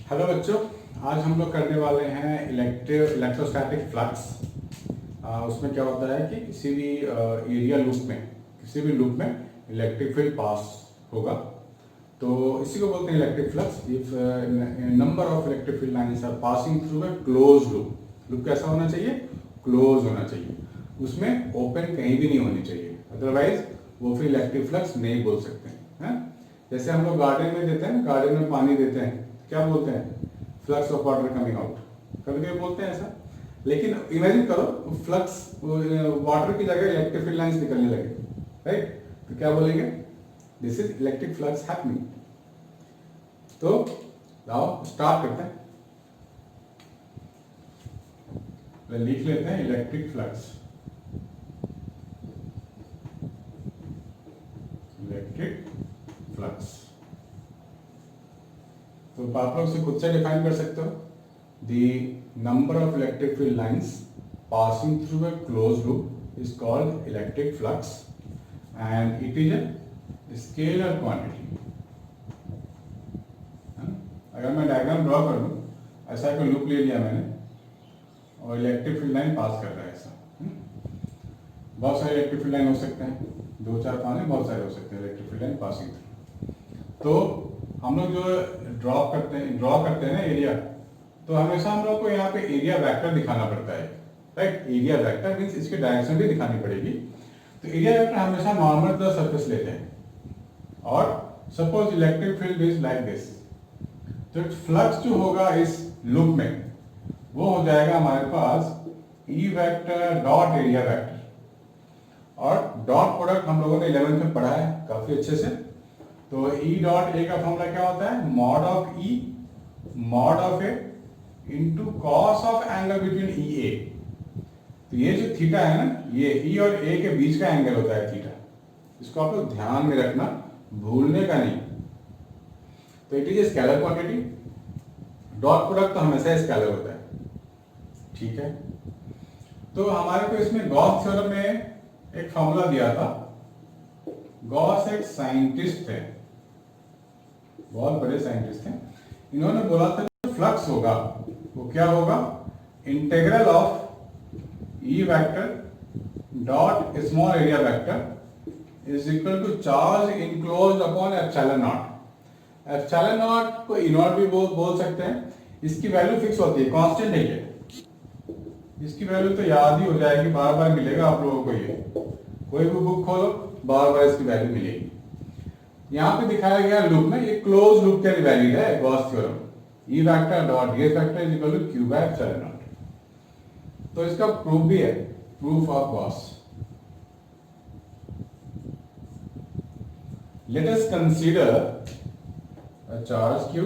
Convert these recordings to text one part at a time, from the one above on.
Hello बच्चों, आज हम लोग करने वाले हैं इलेक्ट्रोस्टैटिक फ्लक्स। उसमें क्या होता है कि किसी भी एरिया लूप में, किसी भी लूप में इलेक्ट्रिक फील्ड पास होगा, तो इसी को बोलते हैं electric flux. If number of electric field lines are passing through a close loop. Loop कैसा होना चाहिए? क्लोज होना चाहिए, उसमें ओपन कहीं भी नहीं होनी चाहिए, अदरवाइज वो फिर इलेक्ट्रिक फ्लक्स नहीं बोल सकते हैं। जैसे हम लोग गार्डन में देते हैं, गार्डन में पानी देते हैं, क्या बोलते हैं? Flux of water coming out, कभी कभी बोलते हैं ऐसा। लेकिन इमेजिन करो फ्लक्स वाटर की जगह इलेक्ट्रिक फील्ड लाइंस निकलने लगे, राइट? तो क्या बोलेंगे? This is electric flux happening. तो आओ स्टार्ट करते हैं। लिख लेते हैं इलेक्ट्रिक फ्लक्स। इलेक्ट्रिक फ्लक्स तो आप लोग से खुद से डिफाइन कर सकते हो। The number of electric field lines passing through a close loop is called electric flux and it is a scalar quantity. अगर मैं डायग्राम ड्रॉ कर दूं, ऐसा कोई लूप ले लिया मैंने और इलेक्ट्रिक फील्ड लाइन पास कर रहा है ऐसा। बहुत सारे इलेक्ट्रिक फील्ड लाइन हो सकते हैं, 2 4 5 बहुत सारे हो सकते हैं electric field line passing through. तो हम लोग जो ड्रॉ करते हैं ना एरिया, तो हमेशा हम लोग को यहाँ पे एरिया वेक्टर दिखाना पड़ता है, राइट? एरिया वेक्टर मीन्स इसकी डायरेक्शन भी दिखानी पड़ेगी। तो एरिया वेक्टर हमेशा नॉर्मल द सरफेस लेते हैं और suppose electric field is like this, तो फ्लक्स जो होगा इस लूप में वो हो जाएगा हमारे पास E vector dot area vector. और डॉट प्रोडक्ट हम लोगों ने 11th में पढ़ा है काफी अच्छे से। तो E डॉट ए का फॉर्मूला क्या होता है? Mod of E mod of A into cos of angle between E A. तो ये जो थीटा है ना, ये E और A के बीच का एंगल होता है थीटा। इसको आप लोग ध्यान में रखना, भूलने का नहीं। तो it is scalar quantity. Dot product तो हमेशा स्केलर होता है, ठीक है? तो हमारे को इसमें गॉस थ्योरम में एक फॉर्मूला दिया था। गॉस एक साइंटिस्ट थे, बहुत बड़े साइंटिस्ट थे। इन्होंने बोला था जो फ्लक्स होगा वो क्या होगा? Integral of E vector dot small area vector is equal to charge enclosed upon epsilon naught. Epsilon naught को ई नॉट भी बोल सकते हैं। इसकी वैल्यू फिक्स होती है, कांस्टेंट है ये। इसकी वैल्यू तो याद ही हो जाएगी, बार बार मिलेगा आप लोगों को। ये कोई भी बुक खोलो, बार बार इसकी वैल्यू मिलेगी। यहाँ पे दिखाया गया लूप में ये क्लोज लूप के लिए वैलिड है Gauss theorem. E vector dot D vector is equal to Q by epsilon naught. तो इसका प्रूफ भी है, proof of Gauss. Let us consider a charge Q.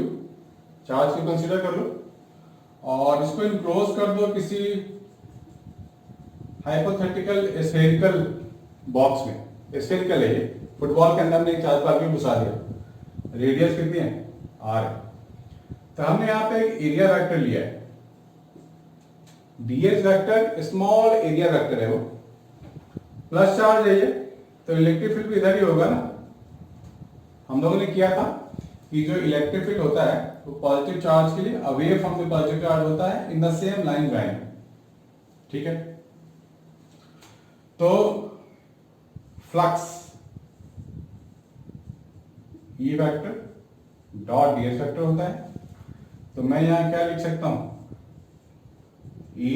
Charge Q consider कर लो और इसको इनक्लोज कर दो किसी हाइपोथेटिकल स्फेरिकल बॉक्स में। स्फेरिकल है ये, फुटबॉल के अंदर हमने एक चार्ज पार घुसा दिया। रेडियस कितनी है? आर। तो हमने यहाँ पे एक एरिया वेक्टर लिया है, DS vector small area vector है वो, प्लस चार्ज है ये, तो इलेक्ट्रिक फील्ड भी इधर ही होगा ना। हम लोगों ने किया था कि जो इलेक्ट्रिक फील्ड होता है वो पॉजिटिव चार्ज के लिए away from the positive charge होता है in the same line line, ठीक है? तो flux E vector dot DS vector होता है। तो मैं यहां क्या लिख सकता हूं? E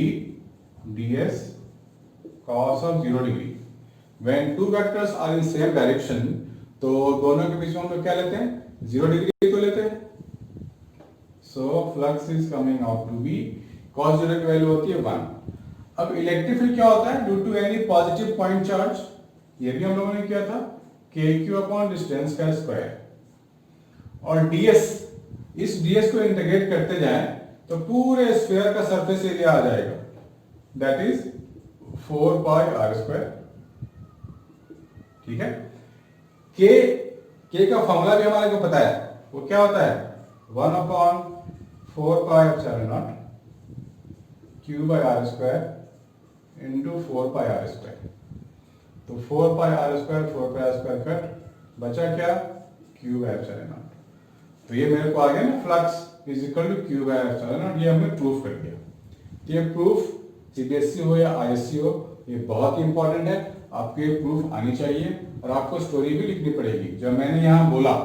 DS cos of 0 degree. When two vectors are in same direction, तो दोनों के बीच में हम लोग क्या लेते हैं? 0 डिग्री को लेते हैं। So flux is coming out to be, cos 0 की वैल्यू होती है 1। अब इलेक्ट्रिक फील्ड क्या होता है? Due to any positive point charge, ये भी हम लोगों ने किया था, के क्यू अपॉन डिस्टेंस का स्क्वायर। और डीएस, इस डीएस को इंटीग्रेट करते जाएं तो पूरे स्फीयर का सरफेस एरिया आ जाएगा, that is 4 pi R square, ठीक है? के का फॉर्मूला भी हमारे को पता है, वो क्या होता है? 1 upon 4 pi epsilon naught Q by R square into 4 pi R square. तो 4 pi R square 4 pi R square cut, बचा क्या? Q by epsilon naught. तो ये मेरे को आ गया ना, flux is equal to Q by epsilon naught. ये हमने प्रूफ कर दिया। तो ये प्रूफ सीबीएसई हो या आईएससी हो, ये बहुत ही इंपॉर्टेंट है। आपको ये प्रूफ आनी चाहिए और आपको स्टोरी भी लिखनी पड़ेगी। जो मैंने यहाँ बोला,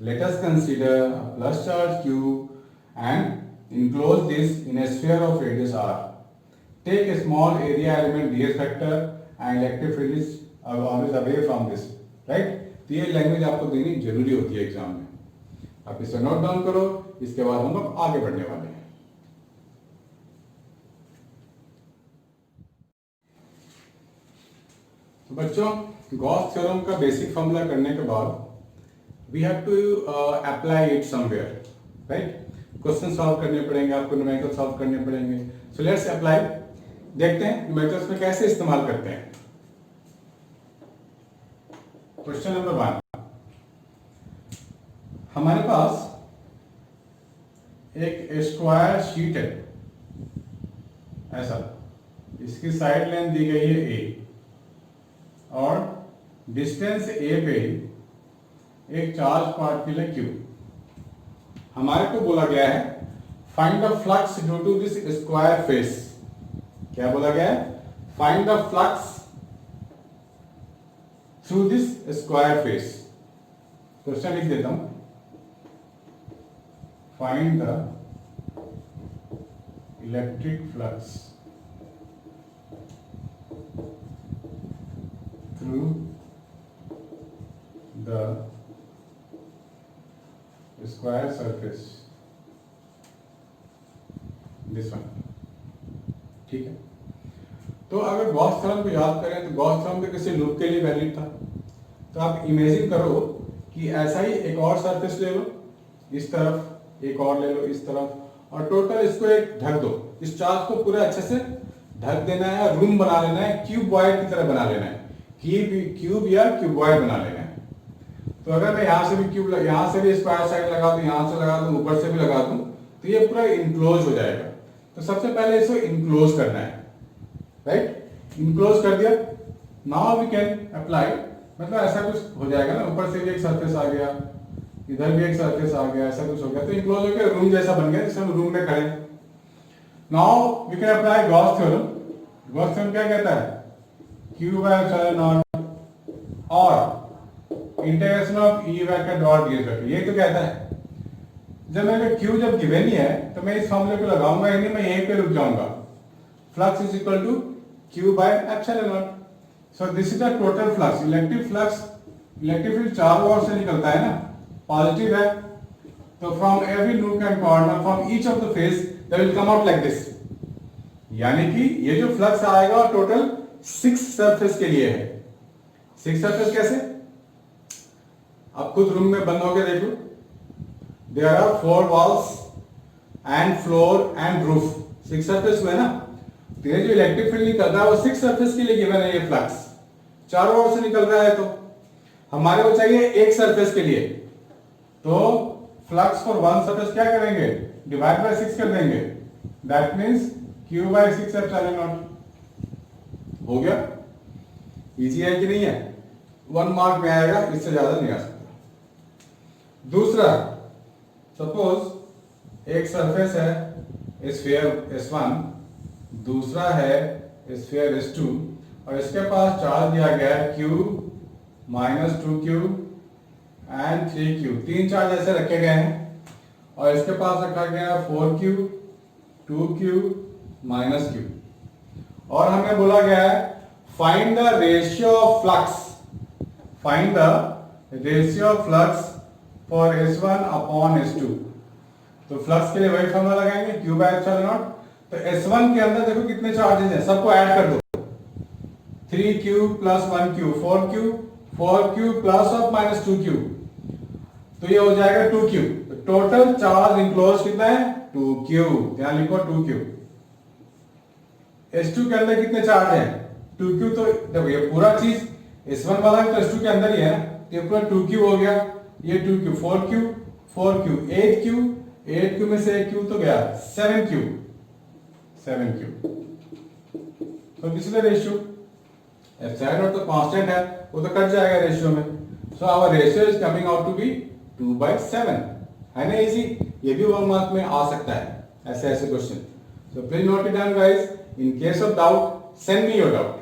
let us consider plus charge Q and enclose this in a sphere of radius R, take a small area element ds factor and electric field is always away from this, right. तो ये language आपको देनी जरूरी होती है exam में। आप इसे नोट डाउन करो, इसके बाद हम लोग आगे बढ़ने वाले हैं। तो बच्चों, गॉस थ्योरम का बेसिक फॉर्मूला करने के बाद we have to apply it somewhere, right. Question solve करने पड़ेंगे, आपको न्यूमेरिकल सॉल्व करने पड़ेंगे। So let's apply. देखते हैं न्यूमेरिकल्स में कैसे इस्तेमाल करते हैं। क्वेश्चन नंबर 1, हमारे पास एक स्क्वायर शीट है ऐसा, इसकी साइड लेंथ दी गई है a और डिस्टेंस a पे एक चार्ज पार्टिकल है q। हमारे को बोला गया है find the flux due to this square face. क्या बोला गया है? Find the flux through this square face. Question लिख देता हूं, find the electric flux through the square surface, this one. ठीक है। तो अगर गॉस थ्योरम को याद करें तो गॉस थ्योरम तो किसी लूप के लिए वैलिड था। तो आप इमेजिन करो कि ऐसा ही एक और सरफेस ले लो, इस तरफ एक और ले लो, इस तरफ, और टोटल इसको एक ढक दो। इस चार्ज को पूरा अच्छे से ढक देना है, रूम बना लेना है, क्यूबॉइड की तरह बना लेना है, क्यूब या क्यूबॉइड बना लेना है। तो अगर मैं यहां से भी क्यूब, यहां से भी स्क्वायर साइड लगा दूं, यहां से लगा दूं, ऊपर से भी लगा दूं, तो ये पूरा इनक्लोज हो जाएगा। तो सबसे पहले इसको इनक्लोज करना है, राइट। इनक्लोज कर दिया, नाउ वी कैन अप्लाई, मतलब ऐसा कुछ हो जाएगा ना, ऊपर से भी एक सरफेस आ गया, इधर भी एक सरफेस आ गया, ऐसा कुछ हो गया, तो इनक्लोज हो गया, रूम जैसा बन गया, जिसे हम रूम में खड़े। Now we can apply Gauss theorem. Gauss theorem क्या कहता है? क्यू बाय एप्सिलॉन नॉट और integration of E vector dot ds vector, ये तो कहता है। जब मेरे क्यू जब गिवन ही है तो मैं इस फॉर्मूले को लगाऊंगा ही नहीं, मैं यहीं पे रुक जाऊंगा। Flux is equal to Q by epsilon naught. So this is the total flux. Electric flux, electric field चारों ओर से निकलता है ना, पॉजिटिव है, तो from every nook and corner from each of the face they will come out like this. यानी कि ये जो फ्लक्स आएगा टोटल 6 सरफेस के लिए है। 6 सरफेस कैसे? आप खुद रूम में बंद होकर देख लो। There are 4 walls and floor and roof, 6 surface हुए ना। तो ये जो इलेक्ट्रिक फील्ड निकल रहा है वो 6 सरफेस के लिए गिवन है। ये फ्लक्स चारों ओर से निकल रहा है, तो हमारे को चाहिए एक सरफेस के लिए। तो फ्लक्स फॉर वन सरफेस क्या करेंगे? डिवाइड बाय 6 कर देंगे। That means q by 6 epsilon naught. हो गया? इजी है कि नहीं है? 1 मार्क में आएगा, इससे ज्यादा नहीं आ सकता। दूसरा, सपोज एक सरफेस है स्फीयर S1, दूसरा है स्फीयर S2, और इसके पास चार्ज दिया गया है Q minus 2Q and 3Q। 3 charge ऐसे रखे गए हैं, और इसके पास रखा गया है 4Q, 2Q माइनस Q। और हमें बोला गया है find the ratio of flux, find the ratio of flux for S1 upon S2। तो फ्लक्स के लिए वही फॉर्मूला लगाएंगे, Q बाय एप्सिलॉन नॉट। तो S1 के अंदर देखो कितने चार्जेस हैं, सबको ऐड कर दो। 3Q plus 1Q 4Q, 4Q plus और माइनस 2Q, तो ये हो जाएगा 2Q। तो टोटल चार्ज इंक्लोज कितना है? 2Q। ध्यान लिखो 2Q। S2 के अंदर कितने चार्ज हैं? 2Q। तो देखो ये पूरा चीज S1 वाला तो S2 के अंदर ही है ना, तो ये पूरा 2Q हो गया। ये 2Q, 4Q, 4Q, 8Q, 8Q में से एक Q तो गया, 7Q, 7Q। तो this is the ratio. Epsilon naught तो कांस्टेंट है, वो तो कट जाएगा रेशियो में। So our ratio is coming out to be 2/7। है ना इजी, ये भी 1 मार्क में आ सकता है ऐसे ऐसे question. So please note it down guys. In case of doubt send me your doubt.